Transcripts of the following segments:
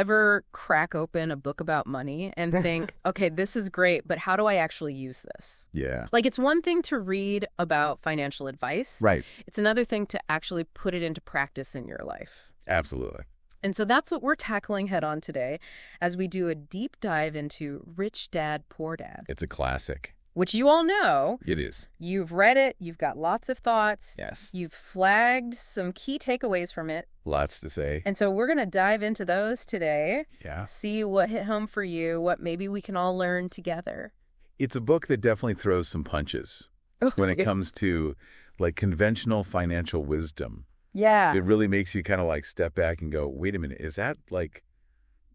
ever crack open a book about money and think, okay, this is great, but how do I actually use this? Yeah. Like, it's one thing to read about financial advice. Right. It's another thing to actually put it into practice in your life. Absolutely. And so that's what we're tackling head on today as we do a deep dive into Rich Dad, Poor Dad, It's a classic. which you all know. It is. You've read it. You've got lots of thoughts. Yes. You've flagged some key takeaways from it. Lots to say. And so we're going to dive into those today, Yeah. see what hit home for you, what maybe we can all learn together. It's a book that definitely throws some punches when it comes to like conventional financial wisdom. Yeah. It really makes you kind of like step back and go, wait a minute, is that like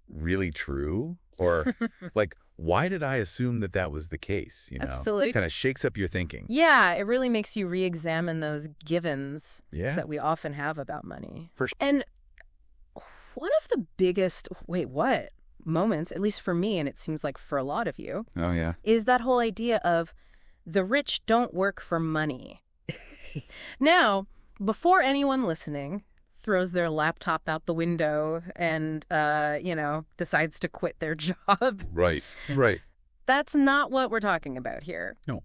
really true? Or like, why did I assume that that was the case? You know, Absolutely. kind of shakes up your thinking. Yeah, it really makes you re-examine those givens Yeah. that we often have about money. For sure. And one of the biggest, moments, at least for me, and it seems like for a lot of you, Oh, yeah. is that whole idea of the rich don't work for money. Now, before anyone listening throws their laptop out the window and, decides to quit their job, Right. Right. that's not what we're talking about here. No.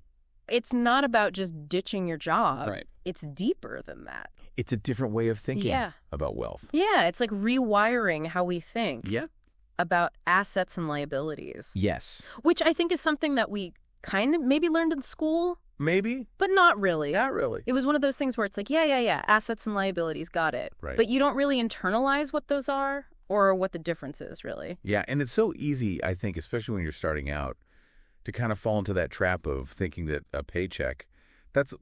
It's not about just ditching your job. Right. It's deeper than that. It's a different way of thinking Yeah. about wealth. Yeah, it's like rewiring how we think Yeah. about assets and liabilities, Yes. which I think is something that we kind of maybe learned in school, Maybe. but not really. Not really. It was one of those things where it's like, yeah, assets and liabilities, got it. Right. But you don't really internalize what those are or what the difference is, really. Yeah. And it's so easy, I think, especially when you're starting out, to kind of fall into that trap of thinking that a paycheck, that's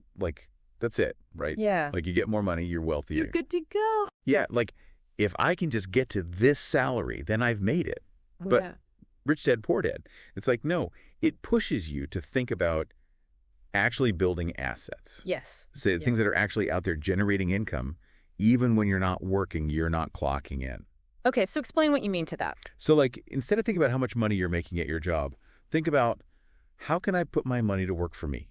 it, right? Yeah. Like you get more money, you're wealthier. You're good to go. Yeah. Like if I can just get to this salary, then I've made it. But Yeah. Rich Dad, Poor Dad, it's like, no, it pushes you to think about actually building assets. Yes. Say Yeah. things that are actually out there generating income, even when you're not working, you're not clocking in. Okay, so explain what you mean to that. So like, instead of thinking about how much money you're making at your job, think about how can I put my money to work for me?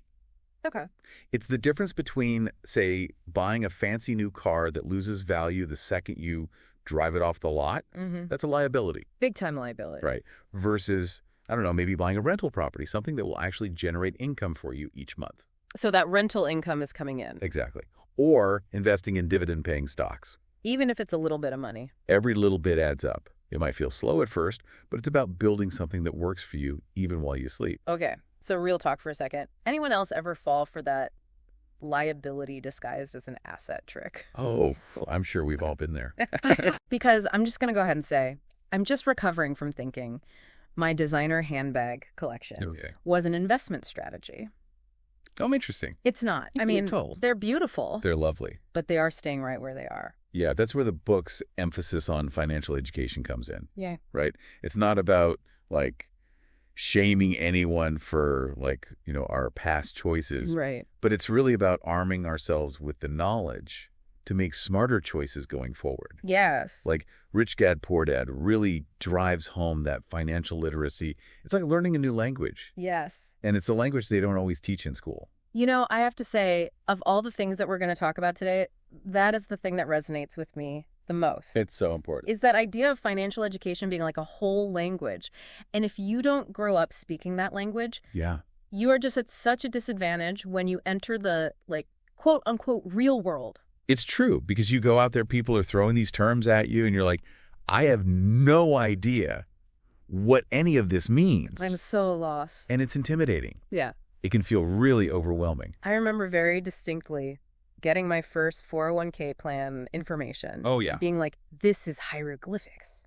Okay. It's the difference between, say, buying a fancy new car that loses value the second you drive it off the lot. Mm-hmm. That's a liability, Big time liability. right? Versus, I don't know, maybe buying a rental property, something that will actually generate income for you each month. So that rental income is coming in, Exactly. Or investing in dividend-paying stocks. even if it's a little bit of money. Every little bit adds up. It might feel slow at first, but it's about building something that works for you even while you sleep. Okay, so real talk for a second. Anyone else ever fall for that liability disguised as an asset trick? Oh, I'm sure we've all been there. Because I'm just going to go ahead and say, I'm just recovering from thinking my designer handbag collection Okay. was an investment strategy. Oh, interesting. It's not. I You're mean, told. they're beautiful, They're lovely. but they are staying right where they are. Yeah, that's where the book's emphasis on financial education comes in, Yeah. right? It's not about, like, shaming anyone for, like, our past choices. Right. But it's really about arming ourselves with the knowledge to make smarter choices going forward. Yes. Like Rich Dad, Poor Dad really drives home that financial literacy. It's like learning a new language. Yes. And it's a language they don't always teach in school. You know, I have to say, of all the things that we're going to talk about today, that is the thing that resonates with me the most. It's so important. Is that idea of financial education being like a whole language. And if you don't grow up speaking that language, Yeah. you are just at such a disadvantage when you enter the, like, quote unquote, real world. It's true because you go out there, people are throwing these terms at you and you're like, I have no idea what any of this means. I'm so lost. And it's intimidating. Yeah. It can feel really overwhelming. I remember very distinctly getting my first 401k plan information. Oh, yeah. Being like, this is hieroglyphics.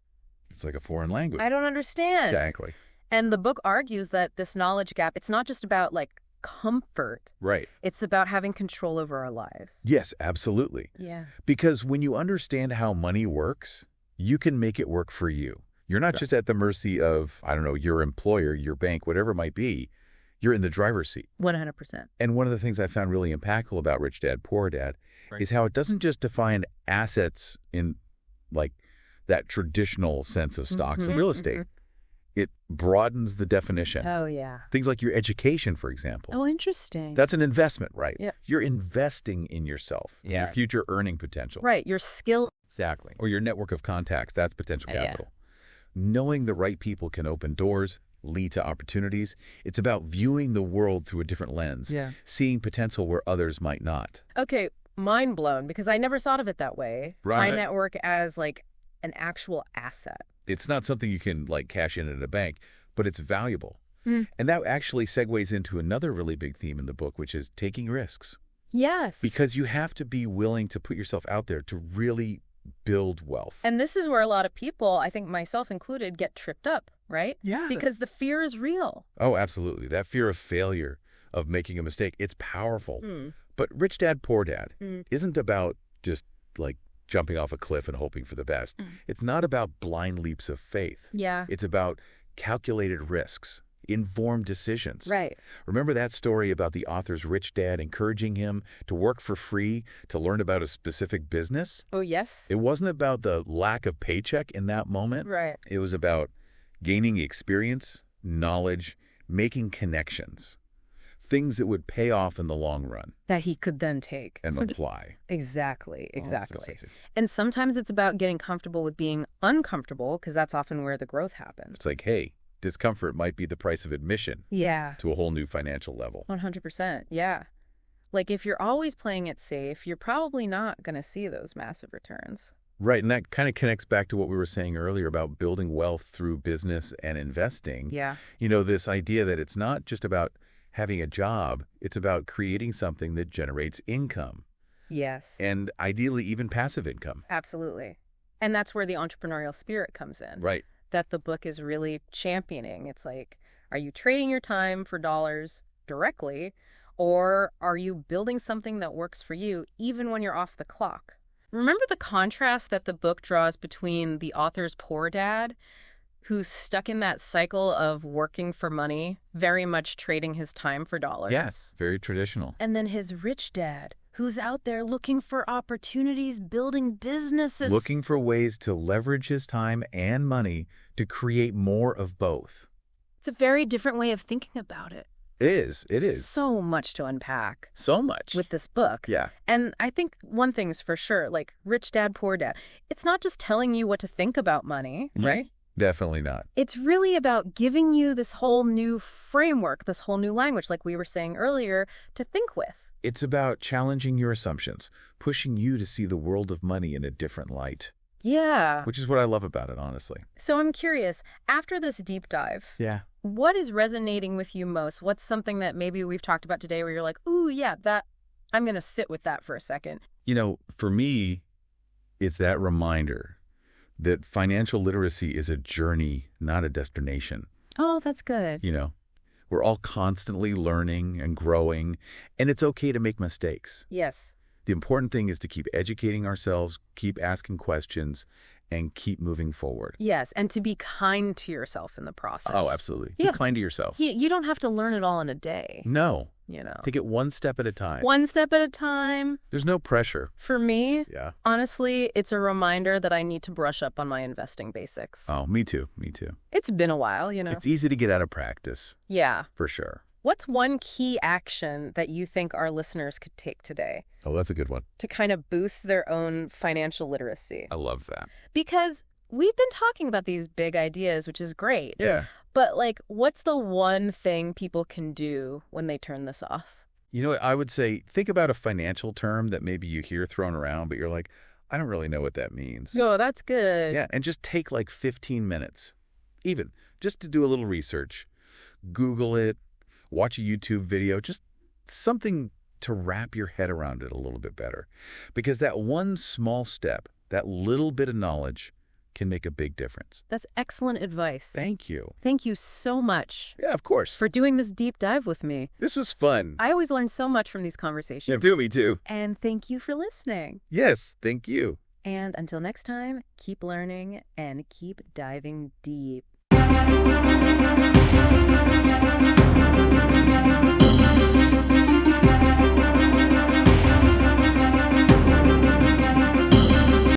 It's like a foreign language. I don't understand. Exactly. And the book argues that this knowledge gap, it's not just about like comfort. Right. It's about having control over our lives. Yes, absolutely. Yeah. Because when you understand how money works, you can make it work for you. You're not just at the mercy of, I don't know, your employer, your bank, whatever it might be. You're in the driver's seat. 100%. And one of the things I found really impactful about Rich Dad, Poor Dad is how it doesn't just define assets in like that traditional sense of stocks and real estate. It broadens the definition. Oh, yeah. Things like your education, for example. Oh, interesting. That's an investment, right? Yeah. You're investing in yourself, your future earning potential. Right. Your skill. Exactly. Or your network of contacts, that's potential Yeah. capital. knowing the right people can open doors, lead to opportunities. It's about viewing the world through a different lens, seeing potential where others might not. Okay, mind blown, because I never thought of it that way. Right. My network as like an actual asset. It's not something you can like cash in at a bank, but it's valuable. And that actually segues into another really big theme in the book, which is taking risks. Yes. Because you have to be willing to put yourself out there to really build wealth. And this is where a lot of people, I think myself included, get tripped up, right? Yeah. Because the fear is real. Oh, absolutely. That fear of failure, of making a mistake, it's powerful. But Rich Dad, Poor Dad isn't about just like jumping off a cliff and hoping for the best. It's not about blind leaps of faith. Yeah. It's about calculated risks, informed decisions. Right. Remember that story about the author's rich dad encouraging him to work for free to learn about a specific business? Oh, yes. It wasn't about the lack of paycheck in that moment. Right. It was about gaining experience, knowledge, making connections, things that would pay off in the long run That he could then take. and apply. Exactly. Oh, that's so sexy. And sometimes it's about getting comfortable with being uncomfortable, because that's often where the growth happens. It's like, hey, discomfort might be the price of admission Yeah. to a whole new financial level. 100%. Yeah. Like if you're always playing it safe, you're probably not going to see those massive returns. Right, and that kind of connects back to what we were saying earlier about building wealth through business and investing. Yeah. You know, this idea that it's not just about having a job, it's about creating something that generates income, Yes. and ideally even passive income. Absolutely. And that's where the entrepreneurial spirit comes in. Right. That the book is really championing. It's like, are you trading your time for dollars directly, or are you building something that works for you even when you're off the clock? Remember the contrast that the book draws between the author's poor dad, who's stuck in that cycle of working for money, very much trading his time for dollars. Yes, very traditional. And then his rich dad, who's out there looking for opportunities, building businesses. Looking for ways to leverage his time and money to create more of both. It's a very different way of thinking about it. It is. So much to unpack So much. with this book. Yeah. And I think one thing's for sure, like Rich Dad, Poor Dad, it's not just telling you what to think about money, right? Definitely not. It's really about giving you this whole new framework, this whole new language, like we were saying earlier, to think with. It's about challenging your assumptions, pushing you to see the world of money in a different light, Yeah. which is what I love about it, honestly. So I'm curious, after this deep dive, Yeah. what is resonating with you most? What's something that maybe we've talked about today where you're like, ooh, yeah, that I'm going to sit with that for a second? You know, for me, it's that reminder that financial literacy is a journey, not a destination. Oh, that's good. You know, we're all constantly learning and growing, and it's okay to make mistakes. Yes. The important thing is to keep educating ourselves, keep asking questions, and keep moving forward. Yes, and to be kind to yourself in the process. Oh, absolutely. Yeah. Be kind to yourself. You don't have to learn it all in a day, No. you know. Take it one step at a time. One step at a time. There's no pressure. For me, Yeah. honestly, it's a reminder that I need to brush up on my investing basics. Oh, me too. Me too. It's been a while, you know. It's easy to get out of practice, Yeah. for sure. What's one key action that you think our listeners could take today Oh, that's a good one. to kind of boost their own financial literacy? I love that. Because we've been talking about these big ideas, which is great. Yeah. But, like, what's the one thing people can do when they turn this off? You know what? I would say think about a financial term that maybe you hear thrown around, but you're like, I don't really know what that means. Oh, that's good. Yeah, and just take like 15 minutes, even just to do a little research. Google it, watch a YouTube video, just something to wrap your head around it a little bit better. Because that one small step, that little bit of knowledge can make a big difference. That's excellent advice. Thank you. Thank you so much Yeah, of course. for doing this deep dive with me. This was fun. I always learn so much from these conversations. Me too. And thank you for listening. Yes, thank you. And until next time, keep learning and keep diving deep.